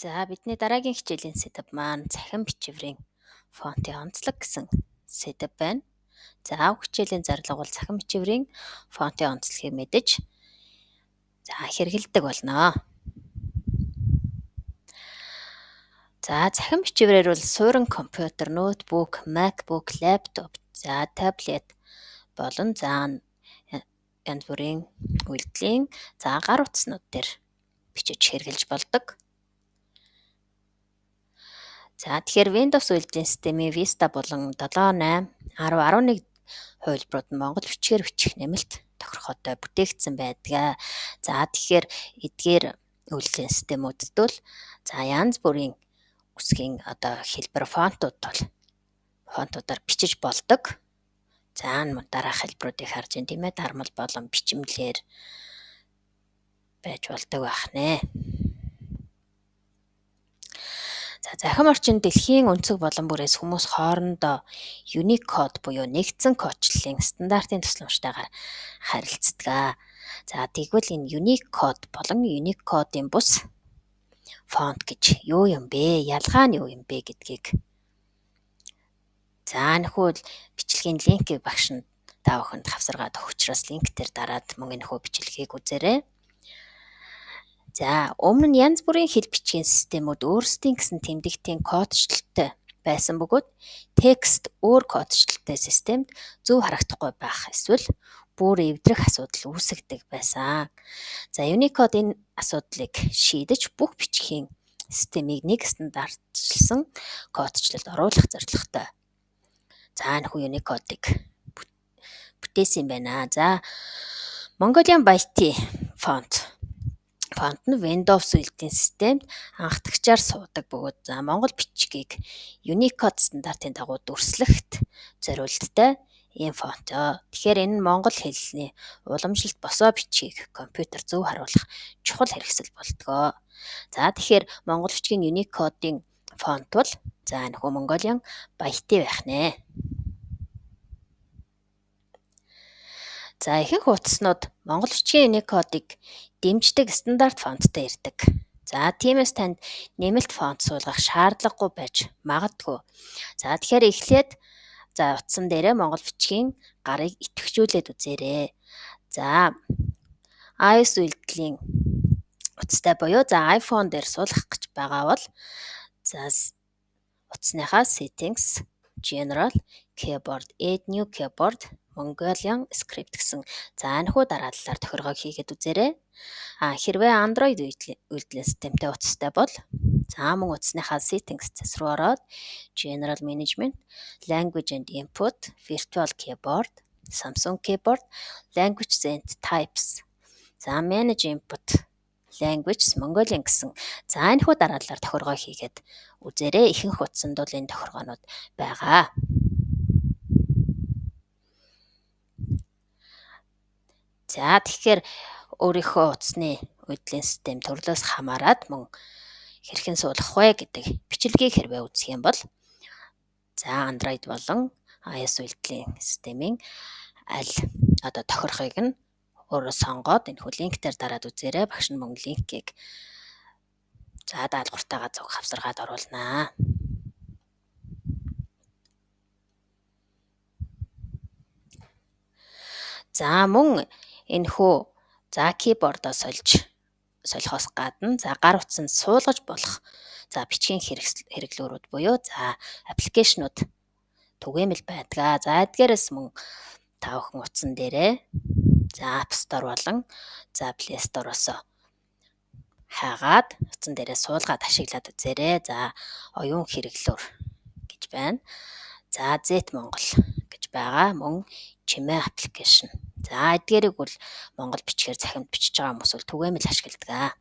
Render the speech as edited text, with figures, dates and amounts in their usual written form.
За бидний дараагийн хичээлийн сэдэв маань цахим бичвэрийн фонтын онцлог гэсэн сэдэв байна. За хичээлийн зарлага бол цахим бичвэрийн фонтын онцлогийг мэдэж хэрэгэлдэг болно. За цахим бичвэрээр бол суурин компьютер, ноутбук, MacBook, лаптоп, таблет болон янз бүрийн үйлдлийн гар утаснууд дээр бичиж хэрэглэж болдог. Тэгэхээр Windows үйлдвэрлэлийн системийн Vista болон 7, 8, 10, 11 хувилбарууд нь монгол бичгээр бичих нэмэлт тохирохтой бүтээгдсэн байдаг. Тэгэхээр эдгээр үйлдвэрлэлийн системүүдэд бол янз бүрийн үсгийн хэлбэр фонтуудаар бичиж болдог. Дараах хэлбэрүүдийг харж байна тийм ээ. Дармал болон бичмлэр байж болдог байх нэ. Захим орчин дэлхийн өнцөг болон бүрээс хүмүүс хоорондоо Unicode буюу нэгдсэн кодчлалын стандартын тусламжтайгаар харилцдаг. Тэгвэл энэ Unicode болон Unicode-ийн бус фонт гэж юу юм бэ? Ялгаа нь юу юм бэ гэдгийг нөхөө бичлэгийн линкийг багш нь та бүхэнд хавсаргаад өгөх учраас линк дээр дараад мөн энэхүү бичлэгийг үзээрэй. Өмнө нь янз бүрийн хэл бичгийн системүүд өөрсдийн гэсэн тэмдэгтийн кодчлалтай байсан бөгөөд текст өөр кодчлалтай системд зөв харагдахгүй байх эсвэл бүр эвдрэх асуудал үүсгдэг байсан. Unicode энэ асуудлыг шийдэж бүх бичгийн системийг нэг стандартчилсан кодчлалд оруулах зорилготой. Нөхөө Unicode-ыг бүтээсэн байна. Mongolian Byte фонт нь Windows үйлдвэрлэлийн системд анхдагчаар суудаг бөгөөд монгол бичгийг Unicode стандартын дагуу дүрслэхт зориулттай ийм фонт. Тэгэхээр энэ нь монгол хэлний уламжлалт босоо бичгийг компьютер зөв харуулах чухал хэрэгсэл болдог. Тэгэхээр монгол бичгийн Unicode-ийн фонт бол нөхөө Mongolian Byte байх нэ. Ихэнх утаснууд монгол бичгийн Unicode-ыг дэмждэг стандарт фонттой ирдэг. Тиймээс танд нэмэлт фонт суулгах шаардлагагүй байж магадгүй. Тэгэхээр эхлээд утсан дээрээ монгол бичгийн гарыг идэвхжүүлээд үзээрэй. iOS үйлдвэрлэлийн утастай буюу iPhone дээр суулгах гэж байгаа бол утасныхаа Settings, General, Keyboard, Add New Keyboard, Mongolian Script гэсэн нөхөө дарааллаар тохиргоог хийгээд үзээрэй. Хэрвээ Android үйлдвэрлэлийн системтэй утастай бол мөн утасныхаа Settings цэс рүү ороод General Management, Language and Input, Virtual Keyboard, Samsung Keyboard, Languages and Types, Manage Input, Languages, Mongolian гэсэн энэхүү дарааллаар тохиргоо хийгээд үзээрэй. Ихэнх утсанд бол энэ тохиргоонууд байгаа. Тэгэхээр өөрийнхөө утасны үйлдвэрлэлийн систем төрлөөс хамаарат мөн хэрхэн суулгах вэ гэдэг бичлэгийг хэрвээ үзэх юм бол Android болон iOS үйлдвэрлэлийн системийн аль тохирохыг нь өөрөө сонгоод энэхүү линк дээр дараад үзээрэй. Багш нь мөн линкийг даалгавартайгаа зөв хавсаргаад оруулнаа. Мөн энэхүү keyboard-оо солихоос гадна гар утсанд суулгаж болох бичгийн хэрэглүүрүүд буюу аппликейшнууд түгээмэл байдаг. Эдгээрээс мөн та бүхэн утсан дээрээ App Store болон Play Store-оос хайгаад утсан дээрээ суулгаад ашиглаад үзээрэй. Оюун хэрэглүүр гэж байна. Z Монгол гэж байгаа. Мөн чимээ аппликейшн. Эдгээрийг бол монгол бичгээр захимд бичиж байгаа хүмүүс бол түгээмэл ашигладаг.